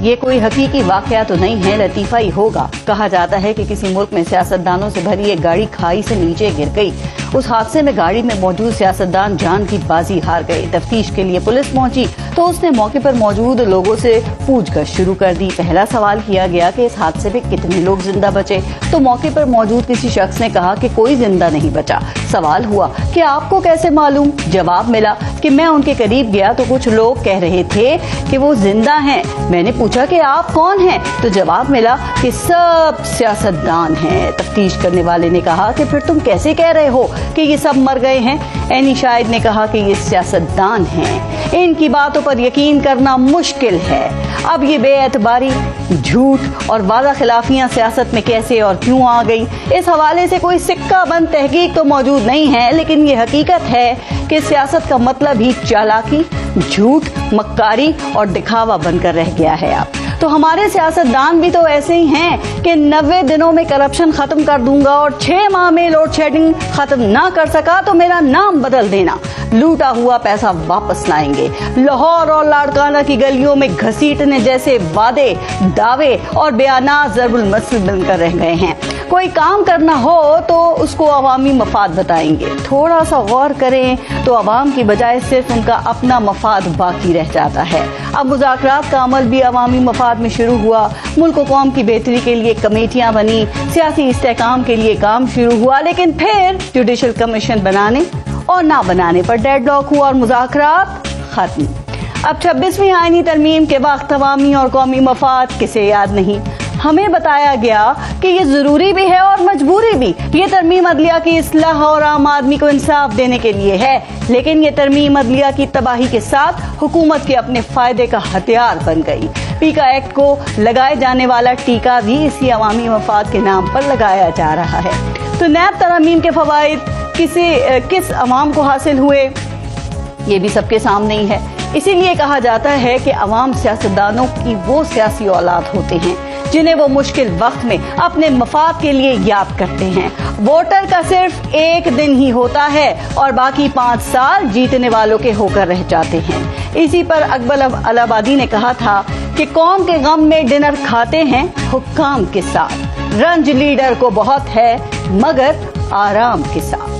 ये कोई हकीकी वाकया तो नहीं है, लतीफा ही होगा। कहा जाता है कि किसी मुल्क में सियासतदानों से भरी एक गाड़ी खाई से नीचे गिर गई। उस हादसे में गाड़ी में मौजूद सियासतदान जान की बाजी हार गए। तफ्तीश के लिए पुलिस पहुंची तो उसने मौके पर मौजूद लोगों से पूछगछ शुरू कर दी। पहला सवाल किया गया कि इस हादसे में कितने लोग जिंदा बचे, तो मौके पर मौजूद किसी शख्स ने कहा कि कोई जिंदा नहीं बचा। सवाल हुआ कि आपको कैसे मालूम? जवाब मिला कि मैं उनके करीब गया तो कुछ लोग कह रहे थे कि वो जिंदा हैं। मैंने पूछा कि आप कौन हैं, तो जवाब मिला कि सब सियासतदान हैं। तफ्तीश करने वाले ने कहा कि फिर तुम कैसे कह रहे हो कि ये सब मर गए हैं? एनी शाहिद ने कहा कि ये सियासतदान हैं, इनकी बातों पर यकीन करना मुश्किल है। अब ये बेएतबारी, झूठ और वादा खिलाफियां सियासत में कैसे और क्यों आ गई, इस हवाले से कोई सिक्का बंद तहकीक तो मौजूद नहीं है, लेकिन ये हकीकत है कि सियासत का मतलब ही चालाकी, झूठ, मक्कारी और दिखावा बनकर रह गया है। अब तो हमारे सियासतदान भी तो ऐसे ही हैं कि 90 दिनों में करप्शन खत्म कर दूंगा और 6 माह में लोड शेडिंग खत्म ना कर सका तो मेरा नाम बदल देना, लूटा हुआ पैसा वापस लाएंगे। लाहौर और लाड़काना की गलियों में घसीटने जैसे वादे, दावे और बयानात ज़रबुल मसल बनकर रह गए हैं। कोई काम करना हो तो उसको अवामी मफाद बताएंगे। थोड़ा सा गौर करें तो अवाम की बजाय सिर्फ उनका अपना मफाद बाकी रह जाता है। अब मुज़ाकरात का अमल भी अवामी मफाद में शुरू हुआ। मुल्क व कौम की बेहतरी के लिए कमेटियां बनी, सियासी इस्तेहकाम के लिए काम शुरू हुआ, लेकिन फिर जुडिशल कमीशन बनाने और ना बनाने पर डेडलॉक हुआ और मुज़ाकरात खत्म। अब 26वीं आईनी तरमीम के वक्त अवामी और कौमी मफाद किसे याद नहीं। हमें बताया गया कि ये जरूरी भी है और मजबूरी भी। ये तरमीम अदलिया की इस्लाह और आम आदमी को इंसाफ देने के लिए है, लेकिन ये तरमीम अदलिया की तबाही के साथ हुकूमत के अपने फायदे का हथियार बन गई। पीका एक्ट को लगाए जाने वाला टीका भी इसी अवामी मफाद के नाम पर लगाया जा रहा है। तो नैब तरमीम के फवाइद किस अवाम को हासिल हुए, ये भी सबके सामने ही है। इसीलिए कहा जाता है कि अवाम सियासतदानों की वो सियासी औलाद होते हैं जिन्हें वो मुश्किल वक्त में अपने मफाद के लिए याद करते हैं। वोटर का सिर्फ एक दिन ही होता है और बाकी 5 साल जीतने वालों के होकर रह जाते हैं। इसी पर अकबर अलाहाबादी ने कहा था कि कौम के गम में डिनर खाते हैं हुक्काम के साथ, रंज लीडर को बहुत है मगर आराम के साथ।